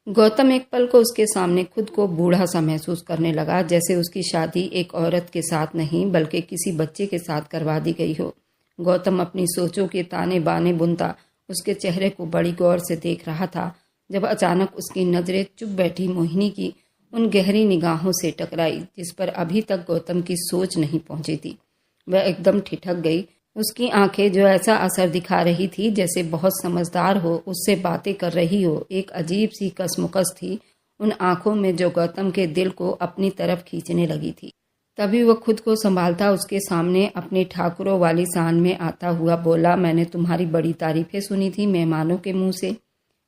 गौतम एक पल को उसके सामने खुद को बूढ़ा सा महसूस करने लगा, जैसे उसकी शादी एक औरत के साथ नहीं बल्कि किसी बच्चे के साथ करवा दी गई हो। गौतम अपनी सोचों के ताने बाने बुनता उसके चेहरे को बड़ी गौर से देख रहा था, जब अचानक उसकी नजरें चुप बैठी मोहिनी की उन गहरी निगाहों से टकराई जिस पर अभी तक गौतम की सोच नहीं पहुंची थी। वह एकदम ठिठक गई। उसकी आंखें जो ऐसा असर दिखा रही थी जैसे बहुत समझदार हो उससे बातें कर रही हो, एक अजीब सी कसमुकस थी उन आंखों में जो गौतम के दिल को अपनी तरफ खींचने लगी थी। तभी वह खुद को संभालता उसके सामने अपनी ठाकुरों वाली शान में आता हुआ बोला, मैंने तुम्हारी बड़ी तारीफें सुनी थी मेहमानों के मुंह से।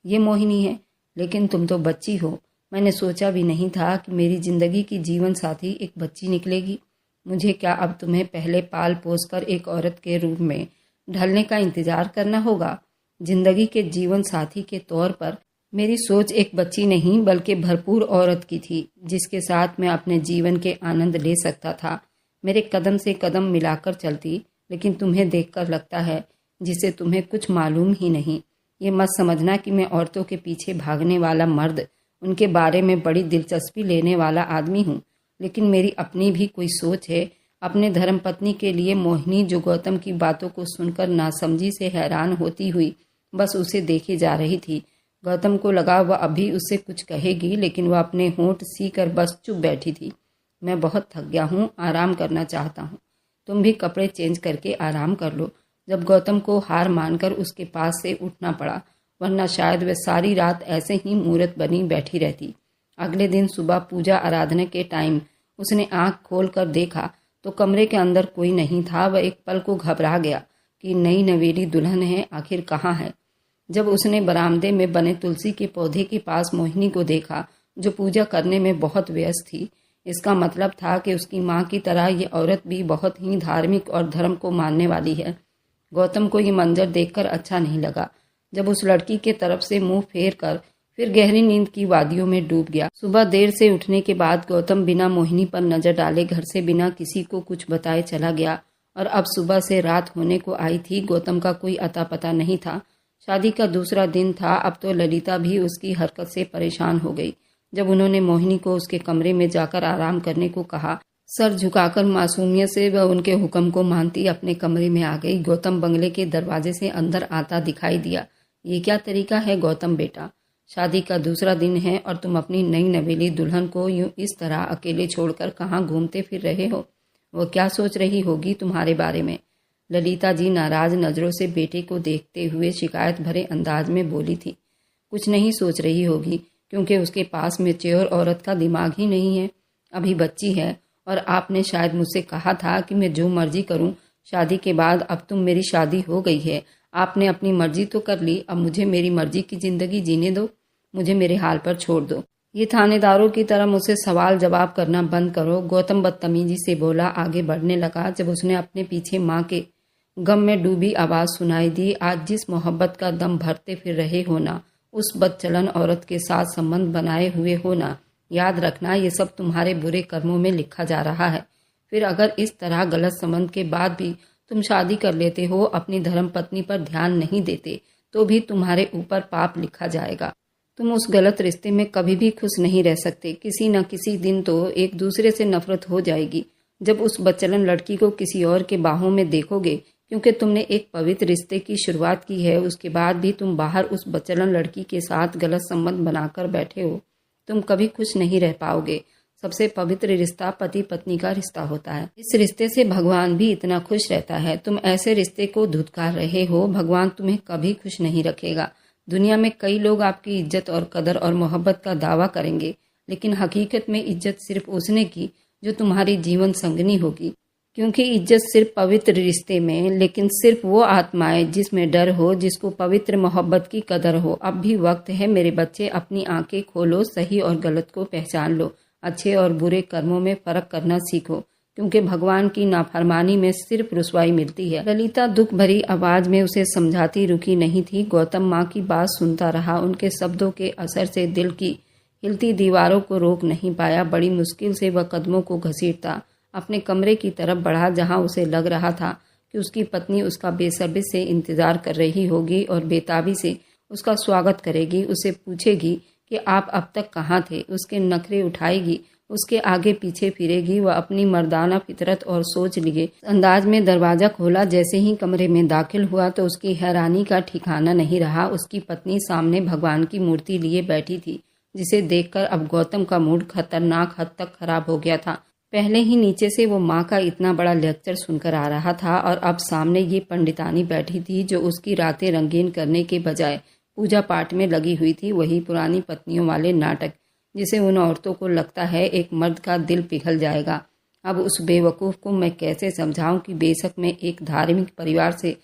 ये मोहिनी है, लेकिन तुम तो बच्ची हो। मैंने सोचा भी नहीं था कि मेरी जिंदगी की जीवन साथी एक बच्ची निकलेगी। मुझे क्या अब तुम्हें पहले पाल पोस कर एक औरत के रूप में ढलने का इंतजार करना होगा? जिंदगी के जीवन साथी के तौर पर मेरी सोच एक बच्ची नहीं बल्कि भरपूर औरत की थी, जिसके साथ मैं अपने जीवन के आनंद ले सकता था। मेरे कदम से कदम मिलाकर चलती, लेकिन तुम्हें देखकर लगता है जिसे तुम्हें कुछ मालूम ही नहीं। ये मत समझना कि मैं औरतों के पीछे भागने वाला मर्द, उनके बारे में बड़ी दिलचस्पी लेने वाला आदमी हूँ, लेकिन मेरी अपनी भी कोई सोच है। अपने धर्मपत्नी के लिए मोहिनी, जो गौतम की बातों को सुनकर नासमझी से हैरान होती हुई बस उसे देखे जा रही थी। गौतम को लगा वह अभी उससे कुछ कहेगी, लेकिन वह अपने होंठ सीकर बस चुप बैठी थी। मैं बहुत थक गया हूँ, आराम करना चाहता हूँ। तुम भी कपड़े चेंज करके आराम कर लो। जब गौतम को हार मानकर उसके पास से उठना पड़ा, वरना शायद वह सारी रात ऐसे ही मूर्त बनी बैठी रहती। अगले दिन सुबह पूजा आराधना के टाइम उसने आंख खोल कर देखा तो कमरे के अंदर कोई नहीं था। वह एक पल को घबरा गया कि नई नवेली दुल्हन है, आखिर कहाँ है। जब उसने बरामदे में बने तुलसी के पौधे के पास मोहिनी को देखा, जो पूजा करने में बहुत व्यस्त थी, इसका मतलब था कि उसकी माँ की तरह ये औरत भी बहुत ही धार्मिक और धर्म को मानने वाली है। गौतम को ये मंजर देखकर अच्छा नहीं लगा। जब उस लड़की के तरफ से मुंह फेर कर फिर गहरी नींद की वादियों में डूब गया। सुबह देर से उठने के बाद गौतम बिना मोहिनी पर नजर डाले घर से बिना किसी को कुछ बताए चला गया, और अब सुबह से रात होने को आई थी। गौतम का कोई अता पता नहीं था। शादी का दूसरा दिन था। अब तो ललिता भी उसकी हरकत से परेशान हो गई। जब उन्होंने मोहिनी को उसके कमरे में जाकर आराम करने को कहा, सर झुकाकर मासूमियत से वह उनके हुक्म को मानती अपने कमरे में आ गई। गौतम बंगले के दरवाजे से अंदर आता दिखाई दिया। ये क्या तरीका है गौतम बेटा? शादी का दूसरा दिन है और तुम अपनी नई नवेली दुल्हन को यूं इस तरह अकेले छोड़कर कहाँ घूमते फिर रहे हो? वो क्या सोच रही होगी तुम्हारे बारे में? ललिता जी नाराज नजरों से बेटे को देखते हुए शिकायत भरे अंदाज में बोली थी। कुछ नहीं सोच रही होगी, क्योंकि उसके पास मैच्योर औरत का दिमाग ही नहीं है। अभी बच्ची है, और आपने शायद मुझसे कहा था कि मैं जो मर्जी करूं शादी के बाद। अब तुम मेरी शादी हो गई है, आपने अपनी मर्जी तो कर ली, अब मुझे मेरी मर्जी की जिंदगी जीने दो। मुझे मेरे हाल पर छोड़ दो। ये थानेदारों की तरह मुझसे सवाल जवाब करना बंद करो। गौतम बदतमीजी से बोला। आगे बढ़ने लगा जब उसने अपने पीछे माँ के गम में डूबी आवाज सुनाई दी। आज जिस मोहब्बत का दम भरते फिर रहे हो ना, उस बदचलन औरत के साथ संबंध बनाए हुए हो ना, याद रखना ये सब तुम्हारे बुरे कर्मों में लिखा जा रहा है। फिर अगर इस तरह गलत संबंध के बाद भी तुम शादी कर लेते हो, अपनी धर्म पत्नी पर ध्यान नहीं देते, तो भी तुम्हारे ऊपर पाप लिखा जाएगा। तुम उस गलत रिश्ते में कभी भी खुश नहीं रह सकते। किसी न किसी दिन तो एक दूसरे से नफरत हो जाएगी जब उस बदचलन लड़की को किसी और के बाहों में देखोगे, क्योंकि तुमने एक पवित्र रिश्ते की शुरुआत की है, उसके बाद भी तुम बाहर उस बदचलन लड़की के साथ गलत संबंध बनाकर बैठे हो। तुम कभी खुश नहीं रह पाओगे। सबसे पवित्र रिश्ता पति पत्नी का रिश्ता होता है। इस रिश्ते से भगवान भी इतना खुश रहता है। तुम ऐसे रिश्ते को धुतकार रहे हो। भगवान तुम्हें कभी खुश नहीं रखेगा। दुनिया में कई लोग आपकी इज्जत और कदर और मोहब्बत का दावा करेंगे, लेकिन हकीकत में इज्जत सिर्फ उसने की जो तुम्हारी जीवन संगनी होगी, क्योंकि इज्जत सिर्फ पवित्र रिश्ते में, लेकिन सिर्फ वो आत्माएं जिसमें डर हो, जिसको पवित्र मोहब्बत की कदर हो। अब भी वक्त है मेरे बच्चे, अपनी आंखें खोलो, सही और गलत को पहचान लो, अच्छे और बुरे कर्मों में फर्क करना सीखो, क्योंकि भगवान की नाफरमानी में सिर्फ रुसवाई मिलती है। ललिता दुख भरी आवाज में उसे समझाती रुकी नहीं थी। गौतम माँ की बात सुनता रहा। उनके शब्दों के असर से दिल की हिलती दीवारों को रोक नहीं पाया। बड़ी मुश्किल से वह कदमों को घसीटता अपने कमरे की तरफ बढ़ा, जहाँ उसे लग रहा था कि उसकी पत्नी उसका बेसब्री से इंतजार कर रही होगी और बेताबी से उसका स्वागत करेगी। उसे पूछेगी कि आप अब तक कहाँ थे। उसके नखरे उठाएगी, उसके आगे पीछे फिरेगी। वह अपनी मर्दाना फितरत और सोच लिए अंदाज में दरवाज़ा खोला। जैसे ही कमरे में दाखिल हुआ तो उसकी हैरानी का ठिकाना नहीं रहा। उसकी पत्नी सामने भगवान की मूर्ति लिए बैठी थी, जिसे देखकर अब गौतम का मूड खतरनाक हद तक खराब हो गया था। पहले ही नीचे से वो माँ का इतना बड़ा लेक्चर सुनकर आ रहा था और अब सामने ये पंडितानी बैठी थी जो उसकी रातें रंगीन करने के बजाय पूजा पाठ में लगी हुई थी। वही पुरानी पत्नियों वाले नाटक जिसे उन औरतों को लगता है एक मर्द का दिल पिघल जाएगा। अब उस बेवकूफ़ को मैं कैसे समझाऊं कि बेशक मैं एक धार्मिक परिवार से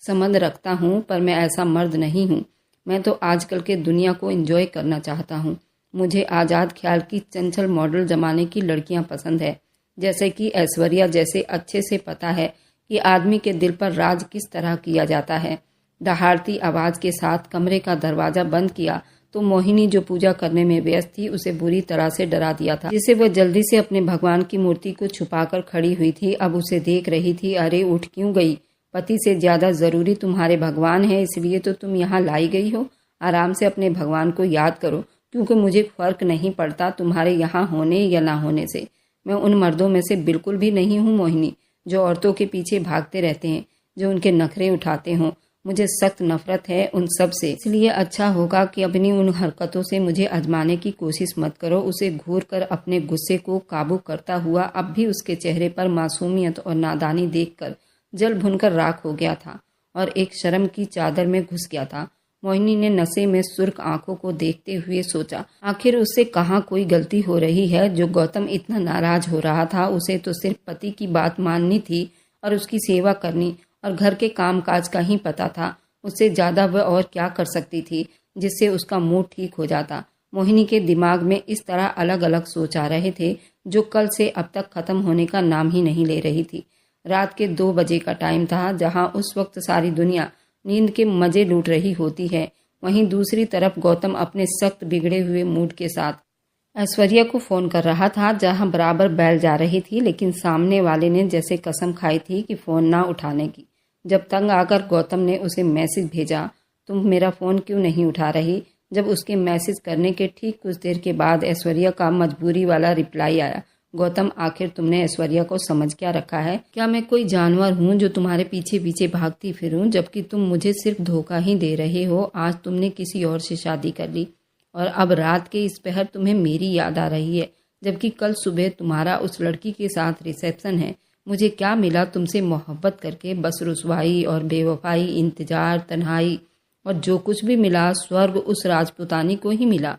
संबंध रखता हूं, पर मैं ऐसा मर्द नहीं हूं। मैं तो आजकल के दुनिया को एंजॉय करना चाहता हूं। मुझे आज़ाद ख्याल की चंचल मॉडल ज़माने की लड़कियां पसंद है, जैसे कि ऐश्वर्या जैसे। अच्छे से पता है कि आदमी के दिल पर राज किस तरह किया जाता है। दहाड़ती आवाज़ के साथ कमरे का दरवाज़ा बंद किया तो मोहिनी जो पूजा करने में व्यस्त थी उसे बुरी तरह से डरा दिया था, जिसे वह जल्दी से अपने भगवान की मूर्ति को छुपाकर खड़ी हुई थी। अब उसे देख रही थी। अरे उठ क्यों गई? पति से ज़्यादा ज़रूरी तुम्हारे भगवान है, इसलिए तो तुम यहाँ लाई गई हो। आराम से अपने भगवान को याद करो, क्योंकि मुझे फ़र्क नहीं पड़ता तुम्हारे यहाँ होने या ना होने से। मैं उन मर्दों में से बिल्कुल भी नहीं हूँ मोहिनी, जो औरतों के पीछे भागते रहते हैं, जो उनके नखरे उठाते हों। मुझे सख्त नफरत है उन सब से। इसलिए अच्छा होगा कि अपनी उन हरकतों से मुझे आजमाने की कोशिश मत करो। उसे घूर कर अपने गुस्से को काबू करता हुआ अब भी उसके चेहरे पर मासूमियत और नादानी देखकर जल भुनकर राख हो गया था और एक शर्म की चादर में घुस गया था। मोहिनी ने नशे में सुर्ख आंखों को देखते हुए सोचा, आखिर उससे कहाँ कोई गलती हो रही है जो गौतम इतना नाराज हो रहा था। उसे तो सिर्फ पति की बात माननी थी और उसकी सेवा करनी और घर के कामकाज का ही पता था। उससे ज़्यादा वह और क्या कर सकती थी जिससे उसका मूड ठीक हो जाता। मोहिनी के दिमाग में इस तरह अलग अलग सोच आ रहे थे जो कल से अब तक खत्म होने का नाम ही नहीं ले रही थी। रात के 2 बजे का टाइम था, जहां उस वक्त सारी दुनिया नींद के मजे लूट रही होती है। वहीं दूसरी तरफ गौतम अपने सख्त बिगड़े हुए मूड के साथ ऐश्वर्या को फ़ोन कर रहा था, जहां बराबर बैल जा रही थी, लेकिन सामने वाले ने जैसे कसम खाई थी कि फ़ोन ना उठाने की। जब तंग आकर गौतम ने उसे मैसेज भेजा, तुम मेरा फ़ोन क्यों नहीं उठा रही? जब उसके मैसेज करने के ठीक कुछ देर के बाद ऐश्वर्या का मजबूरी वाला रिप्लाई आया, गौतम आखिर तुमने ऐश्वर्या को समझ क्या रखा है? क्या मैं कोई जानवर हूँ जो तुम्हारे पीछे पीछे भागती फिरूँ, जबकि तुम मुझे सिर्फ धोखा ही दे रहे हो? आज तुमने किसी और से शादी कर ली और अब रात के इस पहर तुम्हें मेरी याद आ रही है, जबकि कल सुबह तुम्हारा उस लड़की के साथ रिसेप्शन है। मुझे क्या मिला तुमसे मोहब्बत करके? बस रुसवाई और बेवफाई, इंतजार, तन्हाई, और जो कुछ भी मिला स्वर्ग उस राजपुतानी को ही मिला।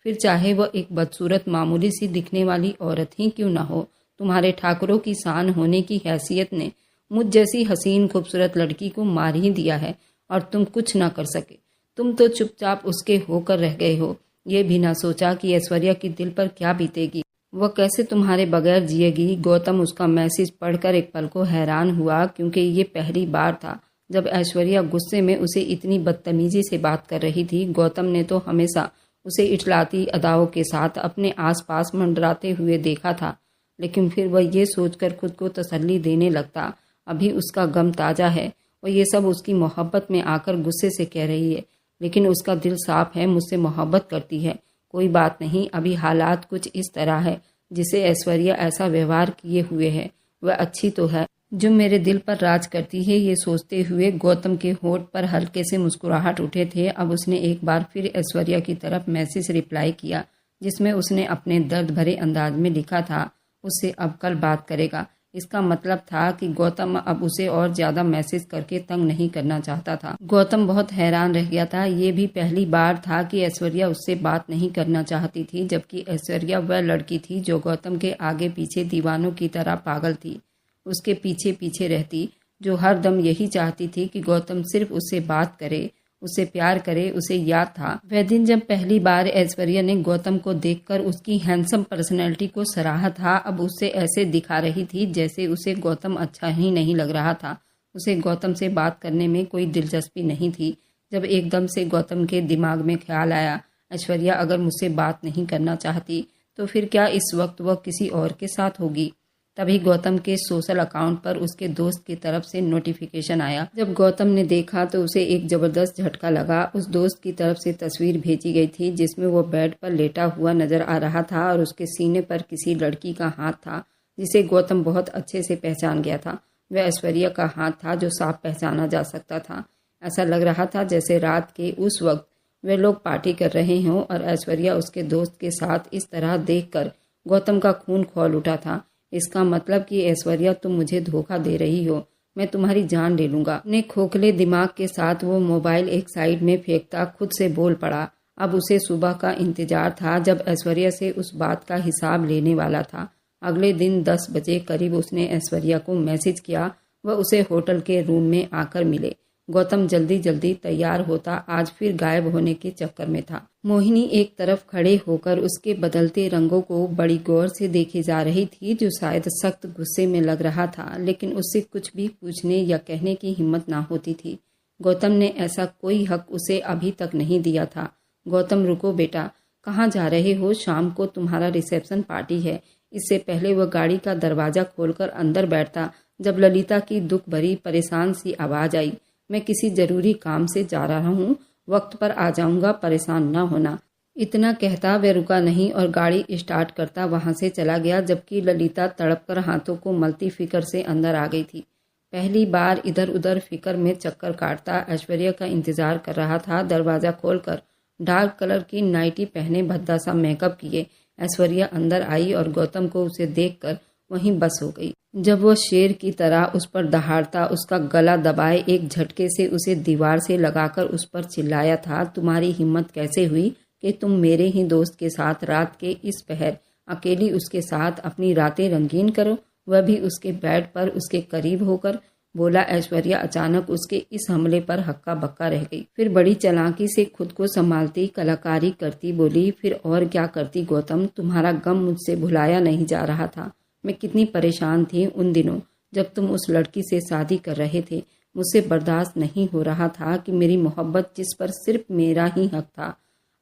फिर चाहे वह एक बदसूरत मामूली सी दिखने वाली औरत ही क्यों ना हो। तुम्हारे ठाकुरों की शान होने की हैसियत ने मुझ जैसी हसीन खूबसूरत लड़की को मार ही दिया है और तुम कुछ ना कर सके। तुम तो चुपचाप उसके होकर रह गए हो, ये भी ना सोचा कि ऐश्वर्या की दिल पर क्या बीतेगी, वह कैसे तुम्हारे बगैर जिएगी। गौतम उसका मैसेज पढ़कर एक पल को हैरान हुआ, क्योंकि ये पहली बार था जब ऐश्वर्या गुस्से में उसे इतनी बदतमीजी से बात कर रही थी। गौतम ने तो हमेशा उसे इटलाती अदाओं के साथ अपने आसपास मंडराते हुए देखा था, लेकिन फिर वह ये सोचकर खुद को तसल्ली देने लगता, अभी उसका गम ताज़ा है और ये सब उसकी मोहब्बत में आकर गुस्से से कह रही है, लेकिन उसका दिल साफ है, मुझसे मोहब्बत करती है। कोई बात नहीं, अभी हालात कुछ इस तरह है जिसे ऐश्वर्या ऐसा व्यवहार किए हुए है, वह अच्छी तो है जो मेरे दिल पर राज करती है। ये सोचते हुए गौतम के होठ पर हल्के से मुस्कुराहट उठे थे। अब उसने एक बार फिर ऐश्वर्या की तरफ मैसेज रिप्लाई किया, जिसमें उसने अपने दर्द भरे अंदाज में लिखा था, उससे अब कल बात करेगा। इसका मतलब था कि गौतम अब उसे और ज्यादा मैसेज करके तंग नहीं करना चाहता था। गौतम बहुत हैरान रह गया था। ये भी पहली बार था कि ऐश्वर्या उससे बात नहीं करना चाहती थी, जबकि ऐश्वर्या वह लड़की थी जो गौतम के आगे पीछे दीवानों की तरह पागल थी, उसके पीछे पीछे रहती, जो हर दम यही चाहती थी कि गौतम सिर्फ उससे बात करे, उससे प्यार करे। उसे याद था वह दिन जब पहली बार ऐश्वर्या ने गौतम को देखकर उसकी हैंडसम पर्सनैलिटी को सराहा था। अब उससे ऐसे दिखा रही थी जैसे उसे गौतम अच्छा ही नहीं लग रहा था। उसे गौतम से बात करने में कोई दिलचस्पी नहीं थी। जब एकदम से गौतम के दिमाग में ख्याल आया, ऐश्वर्या अगर मुझसे बात नहीं करना चाहती तो फिर क्या इस वक्त वह किसी और के साथ होगी? तभी गौतम के सोशल अकाउंट पर उसके दोस्त की तरफ से नोटिफिकेशन आया। जब गौतम ने देखा तो उसे एक जबरदस्त झटका लगा। उस दोस्त की तरफ से तस्वीर भेजी गई थी जिसमें वो बेड पर लेटा हुआ नजर आ रहा था और उसके सीने पर किसी लड़की का हाथ था जिसे गौतम बहुत अच्छे से पहचान गया था। वह ऐश्वर्या का हाथ था जो साफ पहचाना जा सकता था। ऐसा लग रहा था जैसे रात के उस वक्त वे लोग पार्टी कर रहे हों और ऐश्वर्या उसके दोस्त के साथ इस तरह देखकर गौतम का खून खौल उठा था। इसका मतलब कि ऐश्वर्या तुम मुझे धोखा दे रही हो, मैं तुम्हारी जान ले लूंगा। अपने खोखले दिमाग के साथ वो मोबाइल एक साइड में फेंकता खुद से बोल पड़ा। अब उसे सुबह का इंतजार था जब ऐश्वर्या से उस बात का हिसाब लेने वाला था। अगले दिन 10 बजे करीब उसने ऐश्वर्या को मैसेज किया। वह उसे होटल के रूम में आकर मिले। गौतम जल्दी जल्दी तैयार होता आज फिर गायब होने के चक्कर में था। मोहिनी एक तरफ खड़े होकर उसके बदलते रंगों को बड़ी गौर से देखे जा रही थी जो शायद सख्त गुस्से में लग रहा था, लेकिन उससे कुछ भी पूछने या कहने की हिम्मत ना होती थी। गौतम ने ऐसा कोई हक उसे अभी तक नहीं दिया था। गौतम रुको बेटा, कहाँ जा रहे हो? शाम को तुम्हारा रिसेप्शन पार्टी है। इससे पहले वह गाड़ी का दरवाजा खोलकर अंदर बैठता जब ललिता की दुख भरी परेशान सी आवाज आई, मैं किसी जरूरी काम से जा रहा हूँ, वक्त पर आ जाऊंगा, परेशान न होना। इतना कहता वह रुका नहीं और गाड़ी स्टार्ट करता वहां से चला गया, जबकि ललिता तड़पकर हाथों को मलती फिक्र से अंदर आ गई थी। पहली बार इधर उधर फिक्र में चक्कर काटता ऐश्वर्या का इंतजार कर रहा था। दरवाजा खोलकर डार्क कलर की नाइटी पहने भद्दा सा मेकअप किए ऐश्वर्या अंदर आई और गौतम को उसे देखकर वहीं बस हो गई। जब वह शेर की तरह उस पर दहाड़ता, उसका गला दबाए एक झटके से उसे दीवार से लगाकर उस पर चिल्लाया था, तुम्हारी हिम्मत कैसे हुई कि तुम मेरे ही दोस्त के साथ रात के इस पहर अकेली उसके साथ अपनी रातें रंगीन करो, वह भी उसके बेड पर उसके करीब होकर। बोला ऐश्वर्या अचानक उसके इस हमले पर हक्का बक्का रह गई। फिर बड़ी चालाकी से खुद को संभालती कलाकारी करती बोली, फिर और क्या करती गौतम, तुम्हारा गम मुझसे भुलाया नहीं जा रहा था। मैं कितनी परेशान थी उन दिनों जब तुम उस लड़की से शादी कर रहे थे। मुझसे बर्दाश्त नहीं हो रहा था कि मेरी मोहब्बत जिस पर सिर्फ मेरा ही हक था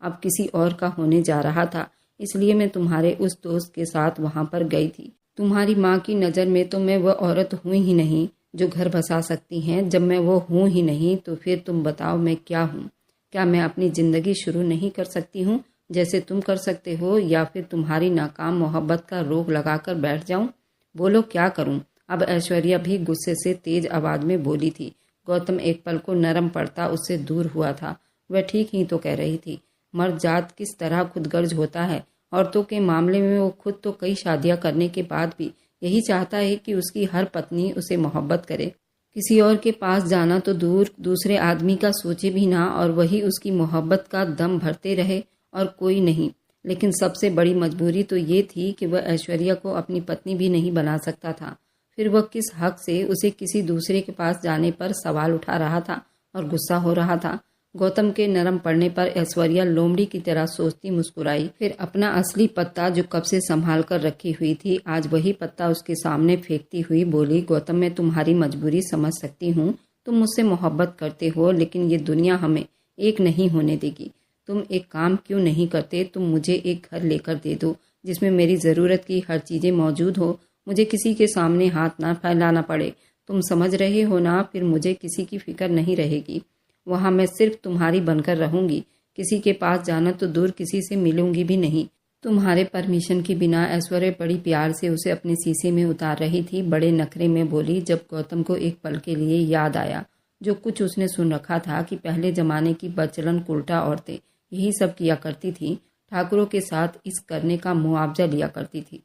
अब किसी और का होने जा रहा था। इसलिए मैं तुम्हारे उस दोस्त के साथ वहां पर गई थी। तुम्हारी माँ की नज़र में तो मैं वह औरत हूँ ही नहीं जो घर बसा सकती हैं। जब मैं वो हूँ ही नहीं तो फिर तुम बताओ मैं क्या हूँ? क्या मैं अपनी ज़िंदगी शुरू नहीं कर सकती हूँ जैसे तुम कर सकते हो, या फिर तुम्हारी नाकाम मोहब्बत का रोग लगाकर बैठ जाऊं? बोलो क्या करूं? अब ऐश्वर्या भी गुस्से से तेज आवाज में बोली थी। गौतम एक पल को नरम पड़ता उससे दूर हुआ था। वह ठीक ही तो कह रही थी। मर्द जात किस तरह खुदगर्ज होता है। औरतों के मामले में वो खुद तो कई शादियां करने के बाद भी यही चाहता है कि उसकी हर पत्नी उसे मोहब्बत करे। किसी और के पास जाना तो दूर, दूसरे आदमी का सोचे भी ना और वही उसकी मोहब्बत का दम भरते रहे और कोई नहीं। लेकिन सबसे बड़ी मजबूरी तो ये थी कि वह ऐश्वर्या को अपनी पत्नी भी नहीं बना सकता था। फिर वह किस हक से उसे किसी दूसरे के पास जाने पर सवाल उठा रहा था और गुस्सा हो रहा था। गौतम के नरम पड़ने पर ऐश्वर्या लोमड़ी की तरह सोचती मुस्कुराई। फिर अपना असली पत्ता जो कब से संभाल कर रखी हुई थी आज वही पत्ता उसके सामने फेंकती हुई बोली, गौतम मैं तुम्हारी मजबूरी समझ सकती हूँ। तुम मुझसे मोहब्बत करते हो लेकिन ये दुनिया हमें एक नहीं होने देगी। तुम एक काम क्यों नहीं करते? तुम मुझे एक घर लेकर दे दो जिसमें मेरी ज़रूरत की हर चीज़ें मौजूद हो। मुझे किसी के सामने हाथ ना फैलाना पड़े। तुम समझ रहे हो ना? फिर मुझे किसी की फिक्र नहीं रहेगी। वहाँ मैं सिर्फ तुम्हारी बनकर रहूंगी। किसी के पास जाना तो दूर, किसी से मिलूंगी भी नहीं। तुम्हारे परमिशन के बिना। ऐश्वर्या बड़ी प्यार से उसे अपने शीशे में उतार रही थी। बड़े नखरे में बोली। जब गौतम को एक पल के लिए याद आया जो कुछ उसने सुन रखा था कि पहले जमाने की बदचलन कुल्टा औरतें यही सब किया करती थी, ठाकुरों के साथ इस करने का मुआवजा लिया करती थी,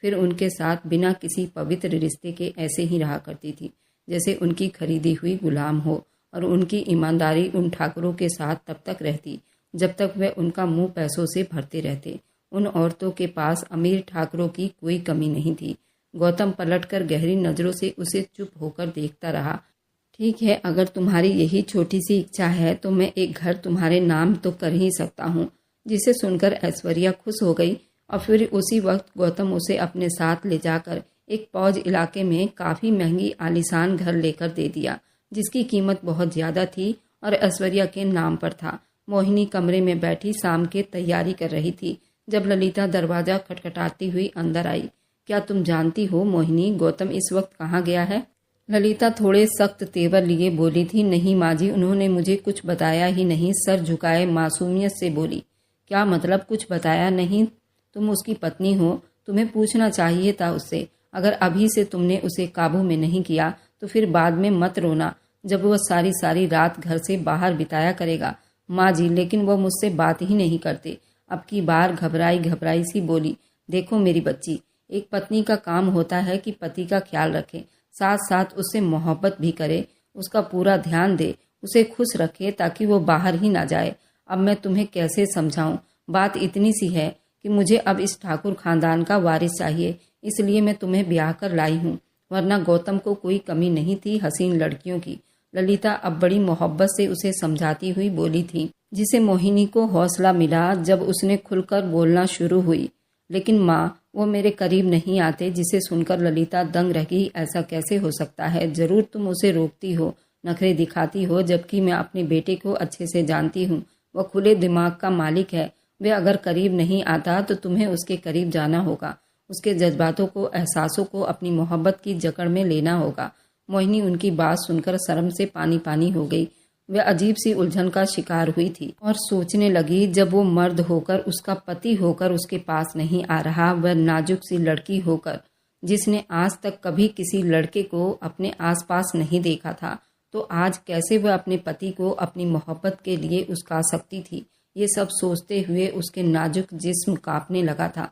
फिर उनके साथ बिना किसी पवित्र रिश्ते के ऐसे ही रहा करती थी जैसे उनकी खरीदी हुई गुलाम हो, और उनकी ईमानदारी उन ठाकुरों के साथ तब तक रहती जब तक वह उनका मुंह पैसों से भरते रहते। उन औरतों के पास अमीर ठाकुरों की कोई कमी नहीं थी। गौतम पलटकर गहरी नजरों से उसे चुप होकर देखता रहा। ठीक है, अगर तुम्हारी यही छोटी सी इच्छा है तो मैं एक घर तुम्हारे नाम तो कर ही सकता हूँ। जिसे सुनकर ऐश्वर्या खुश हो गई और फिर उसी वक्त गौतम उसे अपने साथ ले जाकर एक पौज इलाके में काफ़ी महंगी आलीशान घर लेकर दे दिया जिसकी कीमत बहुत ज़्यादा थी और ऐश्वर्या के नाम पर था। मोहिनी कमरे में बैठी शाम के तैयारी कर रही थी जब ललिता दरवाज़ा खटखटाती हुई अंदर आई। क्या तुम जानती हो मोहिनी, गौतम इस वक्त कहाँ गया है? ललिता थोड़े सख्त तेवर लिए बोली थी। नहीं माँ जी, उन्होंने मुझे कुछ बताया ही नहीं। सर झुकाए मासूमियत से बोली। क्या मतलब कुछ बताया नहीं? तुम उसकी पत्नी हो, तुम्हें पूछना चाहिए था उससे। अगर अभी से तुमने उसे काबू में नहीं किया तो फिर बाद में मत रोना जब वह सारी सारी रात घर से बाहर बिताया करेगा। माँ जी, लेकिन वह मुझसे बात ही नहीं करते। अब की बार घबराई घबराई सी बोली। देखो मेरी बच्ची, एक पत्नी का काम होता है कि पति का ख्याल रखे, साथ साथ उससे मोहब्बत भी करे, उसका पूरा ध्यान दे, उसे खुश रखे ताकि वो बाहर ही ना जाए। अब मैं तुम्हें कैसे समझाऊं? बात इतनी सी है कि मुझे अब इस ठाकुर खानदान का वारिस चाहिए, इसलिए मैं तुम्हें ब्याह कर लाई हूँ, वरना गौतम को कोई कमी नहीं थी हसीन लड़कियों की। ललिता अब बड़ी मोहब्बत से उसे समझाती हुई बोली थी, जिसे मोहिनी को हौसला मिला जब उसने खुलकर बोलना शुरू हुई। लेकिन माँ, वो मेरे करीब नहीं आते। जिसे सुनकर ललिता दंग रह गई। ऐसा कैसे हो सकता है? जरूर तुम उसे रोकती हो, नखरे दिखाती हो, जबकि मैं अपने बेटे को अच्छे से जानती हूँ। वह खुले दिमाग का मालिक है। वह अगर करीब नहीं आता तो तुम्हें उसके करीब जाना होगा, उसके जज्बातों को, एहसासों को अपनी मोहब्बत की जकड़ में लेना होगा। मोहिनी उनकी बात सुनकर शर्म से पानी पानी हो गई। वह अजीब सी उलझन का शिकार हुई थी और सोचने लगी, जब वो मर्द होकर, उसका पति होकर उसके पास नहीं आ रहा, वह नाजुक सी लड़की होकर जिसने आज तक कभी किसी लड़के को अपने आसपास नहीं देखा था, तो आज कैसे वह अपने पति को अपनी मोहब्बत के लिए उसका सकती थी। ये सब सोचते हुए उसके नाजुक जिस्म कांपने लगा था।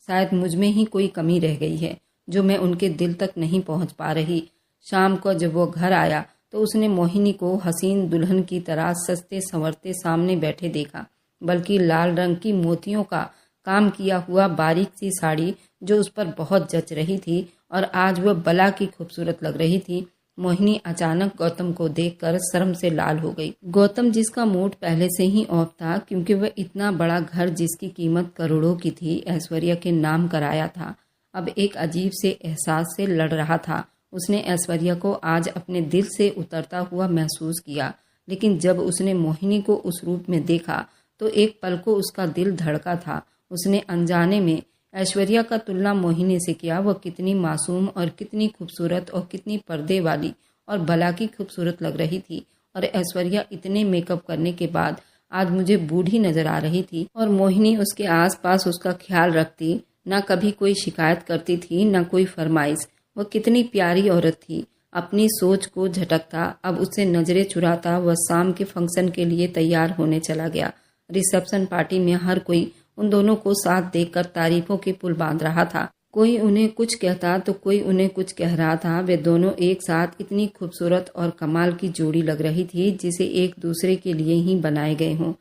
शायद मुझ में ही कोई कमी रह गई है जो मैं उनके दिल तक नहीं पहुंच पा रही। शाम को जब वो घर आया तो उसने मोहिनी को हसीन दुल्हन की तरह सस्ते संवरते सामने बैठे देखा, बल्कि लाल रंग की मोतियों का काम किया हुआ बारीक सी साड़ी जो उस पर बहुत जच रही थी और आज वह बला की खूबसूरत लग रही थी। मोहिनी अचानक गौतम को देखकर शर्म से लाल हो गई। गौतम, जिसका मूड पहले से ही ऑफ था क्योंकि वह इतना बड़ा घर जिसकी कीमत करोड़ों की थी ऐश्वर्या के नाम कराया था, अब एक अजीब से एहसास से लड़ रहा था। उसने ऐश्वर्या को आज अपने दिल से उतरता हुआ महसूस किया, लेकिन जब उसने मोहिनी को उस रूप में देखा तो एक पल को उसका दिल धड़का था। उसने अनजाने में ऐश्वर्या का तुलना मोहिनी से किया। वह कितनी मासूम और कितनी खूबसूरत और कितनी पर्दे वाली और भला की खूबसूरत लग रही थी, और ऐश्वर्या इतने मेकअप करने के बाद आज मुझे बूढ़ी नजर आ रही थी। और मोहिनी उसके आसपास उसका ख्याल रखती, ना कभी कोई शिकायत करती थी, ना कोई फरमाइश। वह कितनी प्यारी औरत थी। अपनी सोच को झटकता, अब उससे नजरें चुराता वह शाम के फंक्शन के लिए तैयार होने चला गया। रिसेप्शन पार्टी में हर कोई उन दोनों को साथ देखकर तारीफों के पुल बांध रहा था। कोई उन्हें कुछ कहता तो कोई उन्हें कुछ कह रहा था। वे दोनों एक साथ इतनी खूबसूरत और कमाल की जोड़ी लग रही थी जिसे एक दूसरे के लिए ही बनाए गए हों।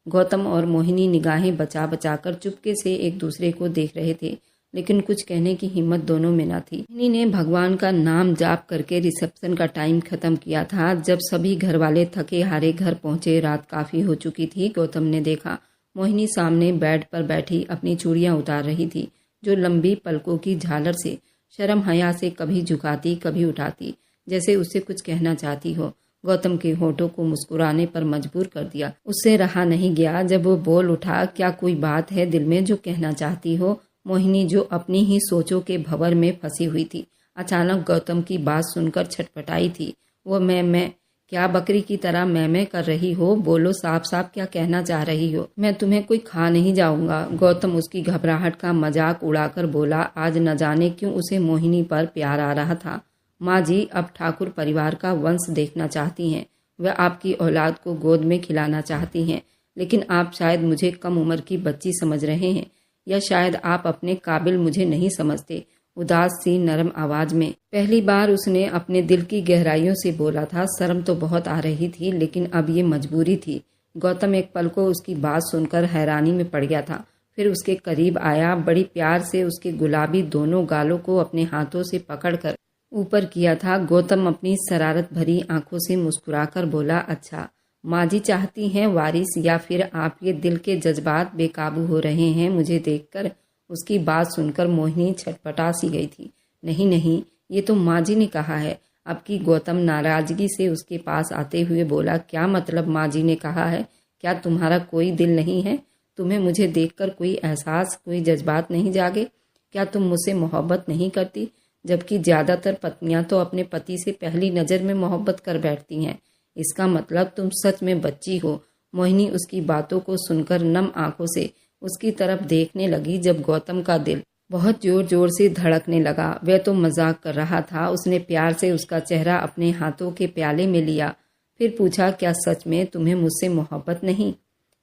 गौतम और मोहिनी निगाहें बचा बचा कर चुपके से एक दूसरे को देख रहे थे, लेकिन कुछ कहने की हिम्मत दोनों में न थी। मोहिनी ने भगवान का नाम जाप करके रिसेप्शन का टाइम खत्म किया था। जब सभी घर वाले थके हारे घर पहुंचे, रात काफी हो चुकी थी। गौतम ने देखा मोहिनी सामने बेड पर बैठी अपनी चूड़ियां उतार रही थी, जो लंबी पलकों की झालर से शर्म हया से कभी झुकाती कभी उठाती, जैसे उससे कुछ कहना चाहती हो। गौतम के होठों को मुस्कुराने पर मजबूर कर दिया। उससे रहा नहीं गया जब वो बोल उठा, क्या कोई बात है दिल में जो कहना चाहती हो? मोहिनी, जो अपनी ही सोचों के भंवर में फंसी हुई थी, अचानक गौतम की बात सुनकर छटपटाई थी। वो मैं क्या बकरी की तरह मैं कर रही हो? बोलो साफ साफ क्या कहना चाह रही हो? मैं तुम्हें कोई खा नहीं जाऊंगा। गौतम उसकी घबराहट का मजाक उड़ाकर बोला। आज न जाने क्यों उसे मोहिनी पर प्यार आ रहा था। माँ जी, अब ठाकुर परिवार का वंश देखना चाहती हैं। वह आपकी औलाद को गोद में खिलाना चाहती हैं, लेकिन आप शायद मुझे कम उम्र की बच्ची समझ रहे हैं, या शायद आप अपने काबिल मुझे नहीं समझते। उदास सी नरम आवाज में पहली बार उसने अपने दिल की गहराइयों से बोला था। शर्म तो बहुत आ रही थी, लेकिन अब ये मजबूरी थी। गौतम एक पल को उसकी बात सुनकर हैरानी में पड़ गया था। फिर उसके करीब आया, बड़ी प्यार से उसके गुलाबी दोनों गालों को अपने हाथों से पकड़कर ऊपर किया था। गौतम अपनी शरारत भरी आंखों से मुस्कुराकर बोला, अच्छा माँ जी चाहती हैं वारिस, या फिर आप ये दिल के जज्बात बेकाबू हो रहे हैं मुझे देखकर? उसकी बात सुनकर मोहिनी छटपटा सी गई थी। नहीं नहीं, ये तो माँ जी ने कहा है। अब की गौतम नाराजगी से उसके पास आते हुए बोला, क्या मतलब माँ जी ने कहा है? क्या तुम्हारा कोई दिल नहीं है? तुम्हें मुझे देखकर कोई एहसास, कोई जज्बात नहीं जागे? क्या तुम मुझसे मोहब्बत नहीं करती? जबकि ज़्यादातर पत्नियां तो अपने पति से पहली नज़र में मोहब्बत कर बैठती हैं। इसका मतलब तुम सच में बच्ची हो। मोहिनी उसकी बातों को सुनकर नम आंखों से उसकी तरफ देखने लगी। जब गौतम का दिल बहुत जोर जोर से धड़कने लगा। वह तो मजाक कर रहा था। उसने प्यार से उसका चेहरा अपने हाथों के प्याले में लिया, फिर पूछा, क्या सच में तुम्हें मुझसे मोहब्बत नहीं?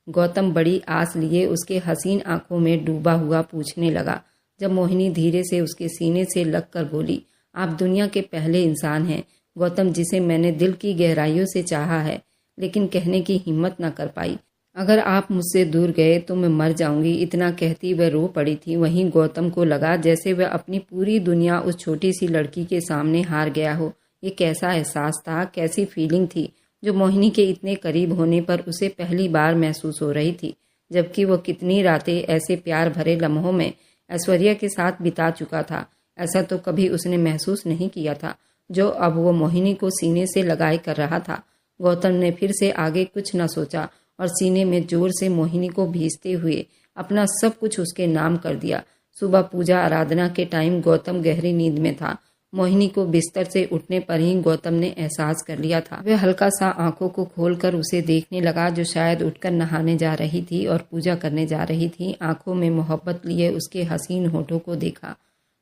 गौतम बड़ी आस लिए उसके हसीन आंखों में डूबा हुआ पूछने लगा। जब मोहिनी धीरे से उसके सीने से लगकर बोली, आप दुनिया के पहले इंसान हैं गौतम, जिसे मैंने दिल की गहराइयों से चाहा है, लेकिन कहने की हिम्मत न कर पाई। अगर आप मुझसे दूर गए तो मैं मर जाऊंगी। इतना कहती वह रो पड़ी थी। वहीं गौतम को लगा जैसे वह अपनी पूरी दुनिया उस छोटी सी लड़की के सामने हार गया हो। ये कैसा एहसास था, कैसी फीलिंग थी जो मोहिनी के इतने करीब होने पर उसे पहली बार महसूस हो रही थी, जबकि वो कितनी रातें ऐसे प्यार भरे लम्हों में ऐश्वर्या के साथ बिता चुका था। ऐसा तो कभी उसने महसूस नहीं किया था जो अब वो मोहिनी को सीने से लगाए कर रहा था। गौतम ने फिर से आगे कुछ न सोचा और सीने में जोर से मोहिनी को भींचते हुए अपना सब कुछ उसके नाम कर दिया। सुबह पूजा आराधना के टाइम गौतम गहरी नींद में था। मोहिनी को बिस्तर से उठने पर ही गौतम ने एहसास कर लिया था। वह हल्का सा आंखों को खोलकर उसे देखने लगा, जो शायद उठकर नहाने जा रही थी और पूजा करने जा रही थी। आंखों में मोहब्बत लिए उसके हसीन होठों को देखा,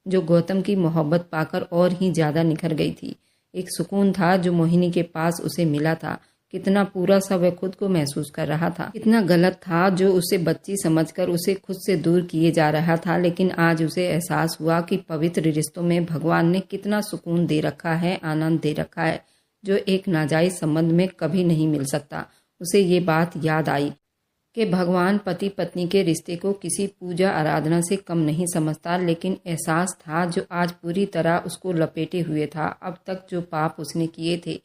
जो गौतम की मोहब्बत पाकर और ही ज्यादा निखर गई थी। एक सुकून था जो मोहिनी के पास उसे मिला था। कितना पूरा सा वह खुद को महसूस कर रहा था। कितना गलत था जो उसे बच्ची समझकर उसे खुद से दूर किए जा रहा था। लेकिन आज उसे एहसास हुआ कि पवित्र रिश्तों में भगवान ने कितना सुकून दे रखा है, आनंद दे रखा है, जो एक नाजायज संबंध में कभी नहीं मिल सकता। उसे ये बात याद आई कि भगवान पति पत्नी के रिश्ते को किसी पूजा आराधना से कम नहीं समझता। लेकिन एहसास था जो आज पूरी तरह उसको लपेटे हुए था। अब तक जो पाप उसने किए थे,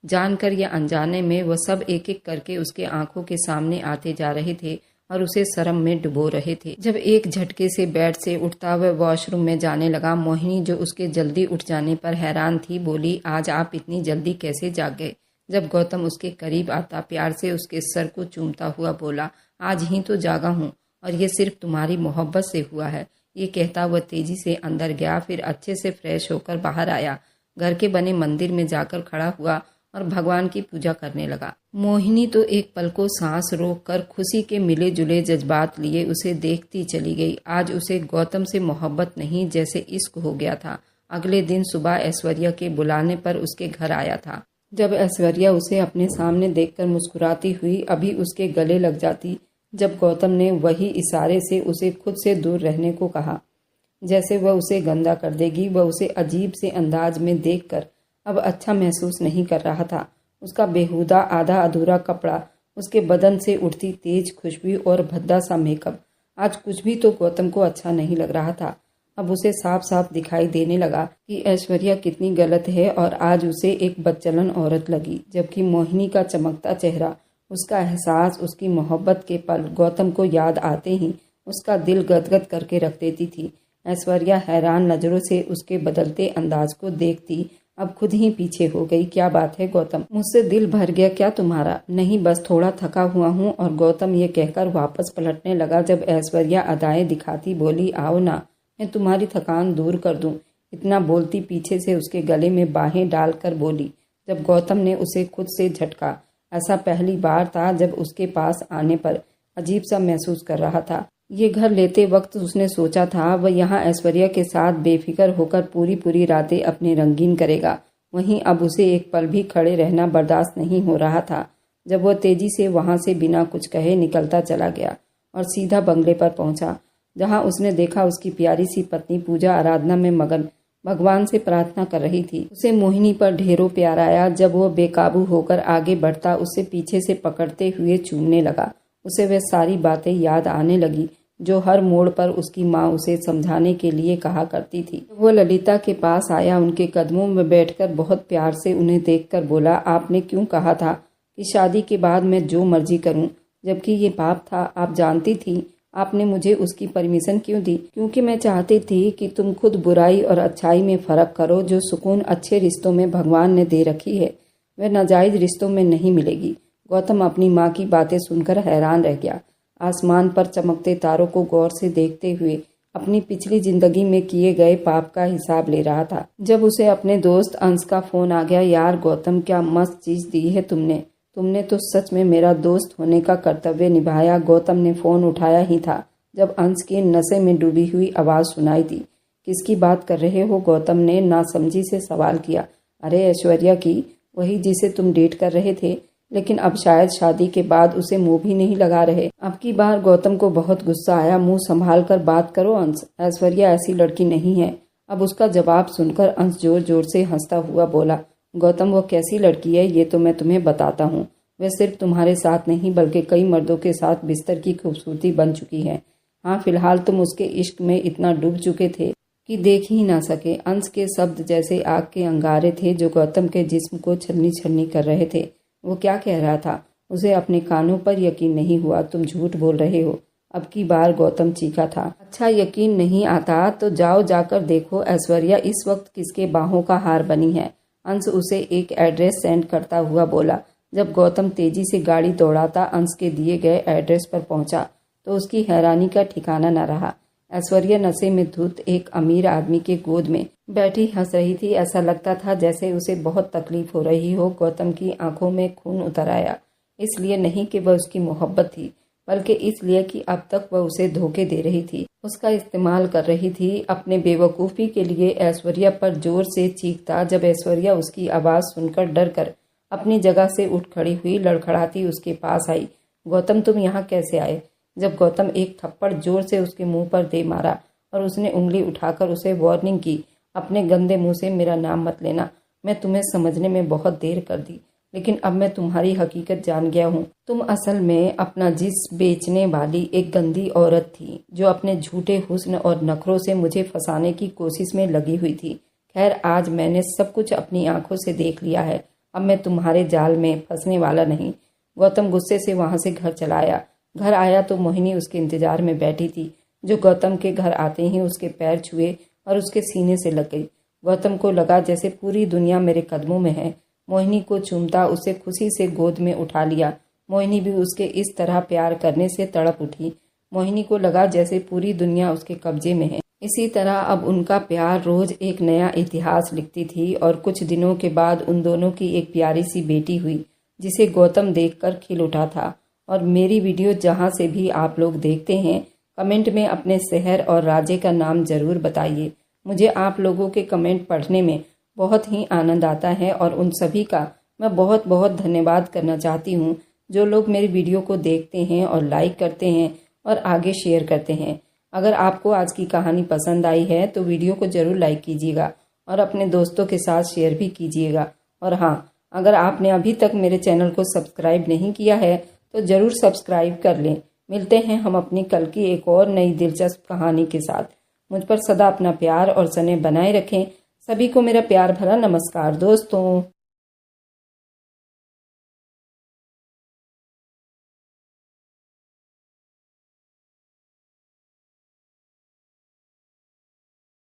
जानकर या अनजाने में, वह सब एक एक करके उसके आंखों के सामने आते जा रहे थे और उसे शर्म में डुबो रहे थे। जब एक झटके से बेड से उठता वह वॉशरूम में जाने लगा, मोहिनी जो उसके जल्दी उठ जाने पर हैरान थी, बोली, आज आप इतनी जल्दी कैसे जाग गए? जब गौतम उसके करीब आता, प्यार से उसके सर को चूमता हुआ बोला, आज ही तो जागा हूँ और ये सिर्फ तुम्हारी मोहब्बत से हुआ है। ये कहता वह तेजी से अंदर गया, फिर अच्छे से फ्रेश होकर बाहर आया। घर के बने मंदिर में जाकर खड़ा हुआ और भगवान की पूजा करने लगा। मोहिनी तो एक पल को सांस रोक कर खुशी के मिले जुले जज्बात लिए उसे देखती चली गई। आज उसे गौतम से मोहब्बत नहीं, जैसे इश्क हो गया था। अगले दिन सुबह ऐश्वर्या के बुलाने पर उसके घर आया था। जब ऐश्वर्या उसे अपने सामने देखकर मुस्कुराती हुई अभी उसके गले लग जाती, जब गौतम ने वही इशारे से उसे खुद से दूर रहने को कहा, जैसे वह उसे गंदा कर देगी। वह उसे अजीब से अंदाज में देखकर अब अच्छा महसूस नहीं कर रहा था। उसका बेहुदा आधा अधूरा कपड़ा, उसके बदन से उठती तेज खुशबू और भद्दा सा मेकअप, आज कुछ भी तो गौतम को अच्छा नहीं लग रहा था। अब उसे साफ साफ दिखाई देने लगा कि ऐश्वर्या कितनी गलत है और आज उसे एक बदचलन औरत लगी। जबकि मोहिनी का चमकता चेहरा, उसका एहसास, उसकी मोहब्बत के पल गौतम को याद आते ही उसका दिल गदगद करके रख देती थी। ऐश्वर्या हैरान नजरों से उसके बदलते अंदाज को देखती अब खुद ही पीछे हो गई। क्या बात है गौतम, मुझसे दिल भर गया क्या तुम्हारा? नहीं, बस थोड़ा थका हुआ हूँ। और गौतम ये कहकर वापस पलटने लगा जब ऐश्वर्या अदाएं दिखाती बोली, आओ ना, मैं तुम्हारी थकान दूर कर दूं। इतना बोलती पीछे से उसके गले में बाहें डालकर बोली। जब गौतम ने उसे खुद से झटका, ऐसा पहली बार था जब उसके पास आने पर अजीब सा महसूस कर रहा था। ये घर लेते वक्त उसने सोचा था वह यहाँ ऐश्वर्या के साथ बेफिक्र होकर पूरी पूरी रातें अपने रंगीन करेगा। वहीं अब उसे एक पल भी खड़े रहना बर्दाश्त नहीं हो रहा था। जब वह तेजी से वहां से बिना कुछ कहे निकलता चला गया और सीधा बंगले पर पहुंचा, जहां उसने देखा उसकी प्यारी सी पत्नी पूजा आराधना में मगन भगवान से प्रार्थना कर रही थी। उसे मोहिनी पर ढेरों प्यार आया। जब वह बेकाबू होकर आगे बढ़ता, उसे पीछे से पकड़ते हुए चूमने लगा। उसे वह सारी बातें याद आने लगी जो हर मोड़ पर उसकी माँ उसे समझाने के लिए कहा करती थी। वो ललिता के पास आया, उनके कदमों में बैठकर बहुत प्यार से उन्हें देखकर बोला, आपने क्यों कहा था कि शादी के बाद मैं जो मर्जी करूं, जबकि ये पाप था? आप जानती थी। आपने मुझे उसकी परमिशन क्यों दी? क्योंकि मैं चाहती थी कि तुम खुद बुराई और अच्छाई में फर्क करो। जो सुकून अच्छे रिश्तों में भगवान ने दे रखी है, वह नाजायज रिश्तों में नहीं मिलेगी। गौतम अपनी माँ की बातें सुनकर हैरान रह गया। आसमान पर चमकते तारों को गौर से देखते हुए अपनी पिछली जिंदगी में किए गए पाप का हिसाब ले रहा था जब उसे अपने दोस्त अंश का फोन आ गया। यार गौतम, क्या मस्त चीज दी है तुमने तो सच में मेरा दोस्त होने का कर्तव्य निभाया। गौतम ने फोन उठाया ही था जब अंश की नशे में डूबी हुई आवाज सुनाई दी। किसकी बात कर रहे हो? गौतम ने नासमझी से सवाल किया। अरे ऐश्वर्या की, वही जिसे तुम डेट कर रहे थे, लेकिन अब शायद शादी के बाद उसे मुंह भी नहीं लगा रहे। अब की बार गौतम को बहुत गुस्सा आया। मुंह संभाल कर बात करो अंश, ऐश्वर्या ऐसी लड़की नहीं है। अब उसका जवाब सुनकर अंश जोर जोर से हंसता हुआ बोला, गौतम वो कैसी लड़की है ये तो मैं तुम्हें बताता हूँ। वह सिर्फ तुम्हारे साथ नहीं बल्कि कई मर्दों के साथ बिस्तर की खूबसूरती बन चुकी है। हाँ, फिलहाल तुम उसके इश्क में इतना डूब चुके थे कि देख ही ना सके। अंश के शब्द जैसे आग के अंगारे थे जो गौतम के जिस्म को छलनी छलनी कर रहे थे। वो क्या कह रहा था? उसे अपने कानों पर यकीन नहीं हुआ। तुम झूठ बोल रहे हो। अब की बार गौतम चीखा था। अच्छा, यकीन नहीं आता तो जाओ जाकर देखो ऐश्वर्या इस वक्त किसके बाहों का हार बनी है। अंश उसे एक एड्रेस सेंड करता हुआ बोला। जब गौतम तेजी से गाड़ी दौड़ाता अंश के दिए गए एड्रेस पर पहुंचा तो उसकी हैरानी का ठिकाना न रहा। ऐश्वर्या नशे में धुत एक अमीर आदमी के गोद में बैठी हंस रही थी। ऐसा लगता था जैसे उसे बहुत तकलीफ हो रही हो। गौतम की आंखों में खून उतर आया। इसलिए नहीं कि वह उसकी मोहब्बत थी, बल्कि इसलिए कि अब तक वह उसे धोखे दे रही थी, उसका इस्तेमाल कर रही थी। अपने बेवकूफ़ी के लिए ऐश्वर्या पर जोर से चीखता। जब ऐश्वर्या उसकी आवाज़ सुनकर डर कर अपनी जगह से उठ खड़ी हुई, लड़खड़ाती उसके पास आई। गौतम, तुम यहाँ कैसे आए? जब गौतम एक थप्पड़ जोर से उसके मुंह पर दे मारा और उसने उंगली उठाकर उसे वार्निंग की, अपने गंदे मुंह से मेरा नाम मत लेना। मैं तुम्हें समझने में बहुत देर कर दी, लेकिन अब मैं तुम्हारी हकीकत जान गया हूँ। तुम असल में अपना जिस्म बेचने वाली एक गंदी औरत थी जो अपने झूठे हुस्न और नखरों से मुझे फंसाने की कोशिश में लगी हुई थी। खैर, आज मैंने सब कुछ अपनी आंखों से देख लिया है। अब मैं तुम्हारे जाल में फंसने वाला नहीं। गौतम गुस्से से वहां से घर चला आया। घर आया तो मोहिनी उसके इंतजार में बैठी थी, जो गौतम के घर आते ही उसके पैर छुए और उसके सीने से लग गई। गौतम को लगा जैसे पूरी दुनिया मेरे कदमों में है। मोहिनी को चूमता उसे खुशी से गोद में उठा लिया। मोहिनी भी उसके इस तरह प्यार करने से तड़प उठी। मोहिनी को लगा जैसे पूरी दुनिया उसके कब्जे में है। इसी तरह अब उनका प्यार रोज एक नया इतिहास लिखती थी और कुछ दिनों के बाद उन दोनों की एक प्यारी सी बेटी हुई, जिसे गौतम देखकर खिल उठा था। और मेरी वीडियो जहां से भी आप लोग देखते हैं, कमेंट में अपने शहर और राज्य का नाम जरूर बताइए। मुझे आप लोगों के कमेंट पढ़ने में बहुत ही आनंद आता है और उन सभी का मैं बहुत बहुत धन्यवाद करना चाहती हूँ जो लोग मेरी वीडियो को देखते हैं और लाइक करते हैं और आगे शेयर करते हैं। अगर आपको आज की कहानी पसंद आई है तो वीडियो को जरूर लाइक कीजिएगा और अपने दोस्तों के साथ शेयर भी कीजिएगा। और हाँ, अगर आपने अभी तक मेरे चैनल को सब्सक्राइब नहीं किया है तो ज़रूर सब्सक्राइब कर लें। मिलते हैं हम अपनी कल की एक और नई दिलचस्प कहानी के साथ। मुझ पर सदा अपना प्यार और स्नेह बनाए रखें। सभी को मेरा प्यार भरा नमस्कार दोस्तों।